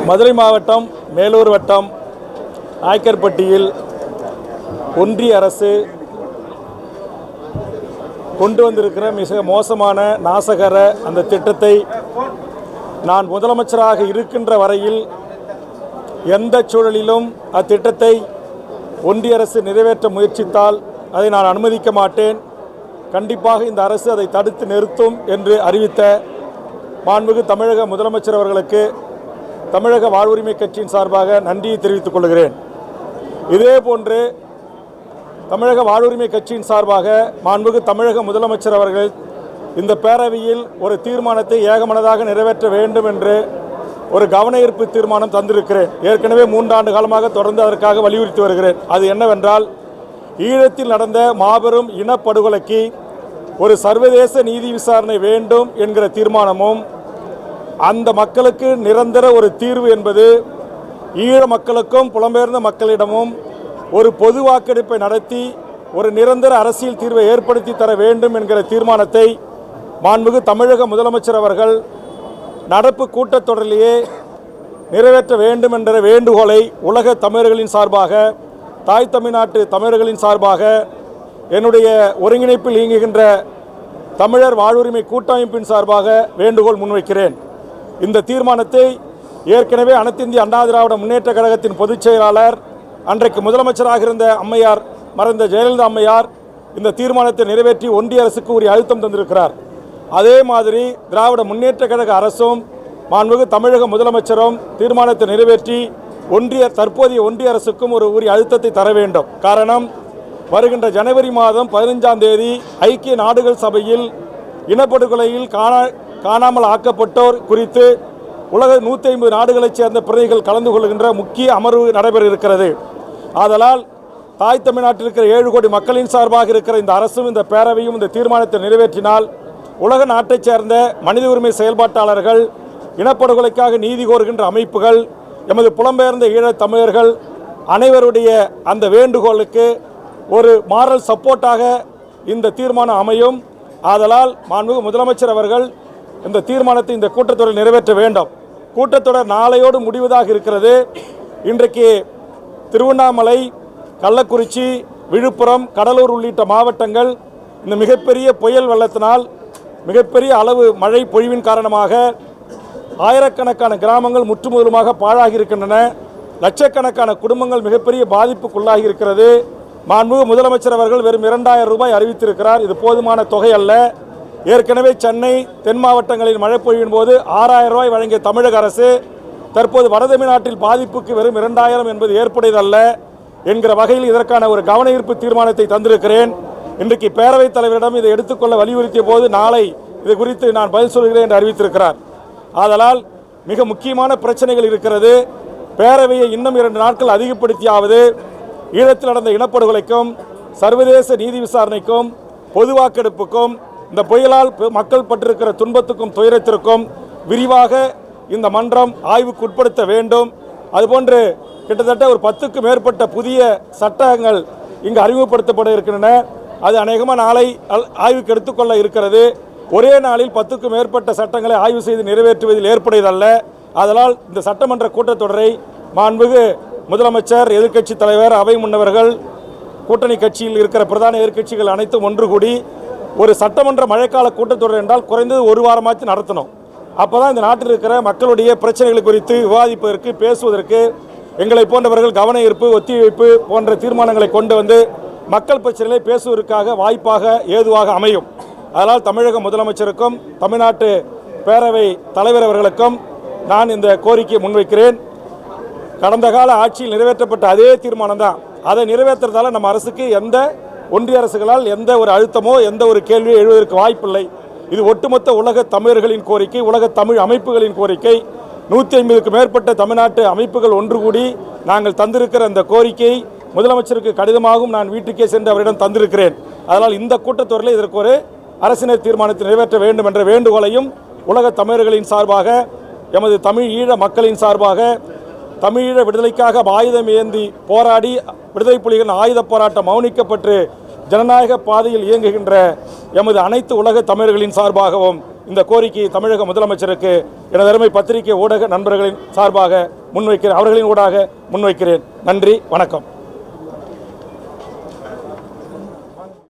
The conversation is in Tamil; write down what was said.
மதுரை மாவட்டம் மேலூர் வட்டம் ஆய்க்கர்பட்டியில் ஒன்றிய அரசு கொண்டு வந்திருக்கிற மிக மோசமான நாசகர அந்த திட்டத்தை நான் முதலமைச்சராக இருக்கின்ற வரையில் எந்த சூழலிலும் அத்திட்டத்தை ஒன்றிய அரசு நிறைவேற்ற முயற்சித்தால் அதை நான் அனுமதிக்க மாட்டேன். கண்டிப்பாக இந்த அரசு அதை தடுத்து நிறுத்தும் என்று அறிவித்த மாண்புமிகு தமிழக முதலமைச்சர் அவர்களுக்கு தமிழக வாழ்வுரிமை கட்சியின் சார்பாக நன்றியை தெரிவித்துக் கொள்கிறேன். இதேபோன்று தமிழக வாழ்வுரிமை கட்சியின் சார்பாக மாண்புமிகு தமிழக முதலமைச்சர் அவர்கள் இந்த பேரவையில் ஒரு தீர்மானத்தை ஏகமனதாக நிறைவேற்ற வேண்டும் என்று ஒரு கவன ஈர்ப்பு தீர்மானம் தந்திருக்கிறேன். ஏற்கனவே 3 ஆண்டு காலமாக தொடர்ந்து அதற்காக வலியுறுத்தி வருகிறேன். அது என்னவென்றால், ஈழத்தில் நடந்த மாபெரும் இனப்படுகொலைக்கு ஒரு சர்வதேச நீதி விசாரணை வேண்டும் என்கிற தீர்மானமும், அந்த மக்களுக்கு நிரந்தர ஒரு தீர்வு என்பது ஈழ மக்களுக்கும் புலம்பெயர்ந்த மக்களிடமும் ஒரு பொது வாக்கெடுப்பை நடத்தி ஒரு நிரந்தர அரசியல் தீர்வை ஏற்படுத்தி தர வேண்டும் என்கிற தீர்மானத்தை மாண்புமிகு தமிழக முதலமைச்சர் அவர்கள் நடப்பு கூட்டத்தொடரிலேயே நிறைவேற்ற வேண்டும் என்ற வேண்டுகோளை உலக தமிழர்களின் சார்பாக, தாய் தமிழ்நாட்டு தமிழர்களின் சார்பாக, என்னுடைய ஒருங்கிணைப்பில் இயங்குகின்ற தமிழர் வாழ்வுரிமை கூட்டமைப்பின் சார்பாக வேண்டுகோள் முன்வைக்கிறேன். இந்த தீர்மானத்தை ஏற்கனவே அனைத்து இந்திய அண்ணா திராவிட முன்னேற்ற கழகத்தின் பொதுச் செயலாளர், அன்றைக்கு முதலமைச்சராக இருந்த அம்மையார், மறைந்த ஜெயலலிதா அம்மையார் இந்த தீர்மானத்தை நிறைவேற்றி ஒன்றிய அரசுக்கு உரிய அழுத்தம் தந்திருக்கிறார். அதே மாதிரி திராவிட முன்னேற்ற கழக அரசும் மாண்புமிகு தமிழக முதலமைச்சரும் தீர்மானத்தை நிறைவேற்றி தற்போதைய ஒன்றிய அரசுக்கும் ஒரு உரிய அழுத்தத்தை தர வேண்டும். காரணம், வருகின்ற ஜனவரி மாதம் 15ஆம் தேதி ஐக்கிய நாடுகள் சபையில் இனப்படுகொலையில் காணாமல் ஆக்கப்பட்டோர் குறித்து உலக 150 நாடுகளைச் சேர்ந்த பிரதிகள் கலந்து கொள்கின்ற முக்கிய அமர்வு நடைபெற இருக்கிறது. ஆதலால் தாய் தமிழ்நாட்டில் இருக்கிற 7 கோடி மக்களின் சார்பாக இருக்கிற இந்த அரசும் இந்த பேரவையும் இந்த தீர்மானத்தை நிறைவேற்றினால் உலக நாட்டைச் சேர்ந்த மனித உரிமை செயல்பாட்டாளர்கள், இனப்படுகொலைக்காக நீதி கோருகின்ற அமைப்புகள், எமது புலம்பெயர்ந்த ஈழத் தமிழர்கள் அனைவருடைய அந்த வேண்டுகோளுக்கு ஒரு மாரல் சப்போர்ட்டாக இந்த தீர்மானம் அமையும். ஆதலால் மாண்புமிகு முதலமைச்சர் அவர்கள் இந்த தீர்மானத்தை இந்த கூட்டத்தொடரில் நிறைவேற்ற வேண்டும். கூட்டத்தொடர் நாளையோடு முடிவதாக இருக்கிறது. இன்றைக்கு திருவண்ணாமலை, கள்ளக்குறிச்சி, விழுப்புரம், கடலூர் உள்ளிட்ட மாவட்டங்கள் இந்த மிகப்பெரிய புயல் வெள்ளத்தினால், மிகப்பெரிய அளவு மழை பொழிவின் காரணமாக ஆயிரக்கணக்கான கிராமங்கள் முற்றுமுதலுமாக பாழாகி இருக்கின்றன. லட்சக்கணக்கான குடும்பங்கள் மிகப்பெரிய பாதிப்புக்குள்ளாகி இருக்கிறது. மாண்புமிகு முதலமைச்சர் அவர்கள் வெறும் 2000 ரூபாய் அறிவித்திருக்கிறார். இது போதுமான தொகை அல்ல. ஏற்கனவே சென்னை, தென் மாவட்டங்களில் மழை பொழிவின் போது 6000 ரூபாய் வழங்கிய தமிழக அரசு தற்போது வடதமிழ்நாட்டில் பாதிப்புக்கு வெறும் 2000 என்பது ஏற்புடையதல்ல என்கிற வகையில் இதற்கான ஒரு கவன ஈர்ப்பு தீர்மானத்தை தந்திருக்கிறேன். இன்றைக்கு பேரவைத் தலைவரிடம் இதை எடுத்துக்கொள்ள வலியுறுத்திய போது நாளை இது குறித்து நான் பதில் சொல்கிறேன் என்று அறிவித்திருக்கிறார். ஆதலால் மிக முக்கியமான பிரச்சனைகள் இருக்கிறது. பேரவையை இன்னும் 2 நாட்கள் அதிகப்படுத்தியாவது ஈழத்தில் நடந்த இனப்படுகொலைக்கும், சர்வதேச நீதி விசாரணைக்கும், பொது வாக்கெடுப்புக்கும், இந்த புயலால் மக்கள் பட்டிருக்கிற துன்பத்துக்கும் துயரத்திற்கும் விரிவாக இந்த மன்றம் ஆய்வுக்கு உட்படுத்த வேண்டும். அதுபோன்று கிட்டத்தட்ட ஒரு 10க்கும் மேற்பட்ட புதிய சட்டங்கள் இங்கு அறிமுகப்படுத்தப்பட இருக்கின்றன. அது அநேகமாக நாளை ஆய்வுக்கு எடுத்துக்கொள்ள இருக்கிறது. ஒரே நாளில் 10க்கும் மேற்பட்ட சட்டங்களை ஆய்வு செய்து நிறைவேற்றுவதில் ஏற்புடையதல்ல. அதனால் இந்த சட்டமன்ற கூட்டத்தொடரை மாண்புமிகு முதலமைச்சர், எதிர்க்கட்சி தலைவர், அவை முன்னவர்கள், கூட்டணி கட்சியில் இருக்கிற பிரதான எதிர்க்கட்சிகள் அனைத்தும் ஒன்று கூடி ஒரு சட்டமன்ற மழைக்கால கூட்டத்தொடர் என்றால் குறைந்தது 1 வாரமாச்சு நடத்தணும். அப்போ தான் இந்த நாட்டில் இருக்கிற மக்களுடைய பிரச்சனைகள் குறித்து விவாதிப்பதற்கு, பேசுவதற்கு எங்களை போன்றவர்கள் கவன ஈர்ப்பு, ஒத்திவைப்பு போன்ற தீர்மானங்களை கொண்டு வந்து மக்கள் பிரச்சனைகளை பேசுவதற்காக வாய்ப்பாக ஏதுவாக அமையும். அதனால் தமிழக முதலமைச்சருக்கும் தமிழ்நாட்டு பேரவை தலைவர் அவர்களுக்கும் நான் இந்த கோரிக்கையை முன்வைக்கிறேன். கடந்த கால ஆட்சியில் நிறைவேற்றப்பட்ட அதே தீர்மானம் தான். அதை நிறைவேற்றுறதால நம்ம அரசுக்கு எந்த ஒன்றிய அரசுகளால் எந்த ஒரு அழுத்தமோ எந்த ஒரு கேள்வியோ எழுவதற்கு வாய்ப்பில்லை. இது ஒட்டுமொத்த உலக தமிழர்களின் கோரிக்கை, உலக தமிழ் அமைப்புகளின் கோரிக்கை. 150க்கும் மேற்பட்ட தமிழ்நாட்டு அமைப்புகள் ஒன்று கூடி நாங்கள் தந்திருக்கிற அந்த கோரிக்கை முதலமைச்சருக்கு கடிதமாகவும் நான் வீட்டுக்கே சென்று அவரிடம் தந்திருக்கிறேன். அதனால் இந்த கூட்டத்தொடரில் இதற்கு ஒரு அரசினர் தீர்மானத்தை நிறைவேற்ற வேண்டும் என்ற வேண்டுகோளையும் உலக தமிழர்களின் சார்பாக, எமது தமிழ் ஈழ மக்களின் சார்பாக, தமிழீழ விடுதலைக்காக ஆயுதம் ஏந்தி போராடி விடுதலை புலிகளின் ஆயுத போராட்டம் மௌனிக்கப்பட்டு ஜனநாயக பாதையில் இயங்குகின்ற எமது அனைத்து உலக தமிழர்களின் சார்பாகவும் இந்த கோரிக்கையை தமிழக முதலமைச்சருக்கு எனது அருமை பத்திரிகை ஊடக நண்பர்களின் சார்பாக முன்வைக்கிறேன், அவர்களின் ஊடாக முன்வைக்கிறேன். நன்றி, வணக்கம்.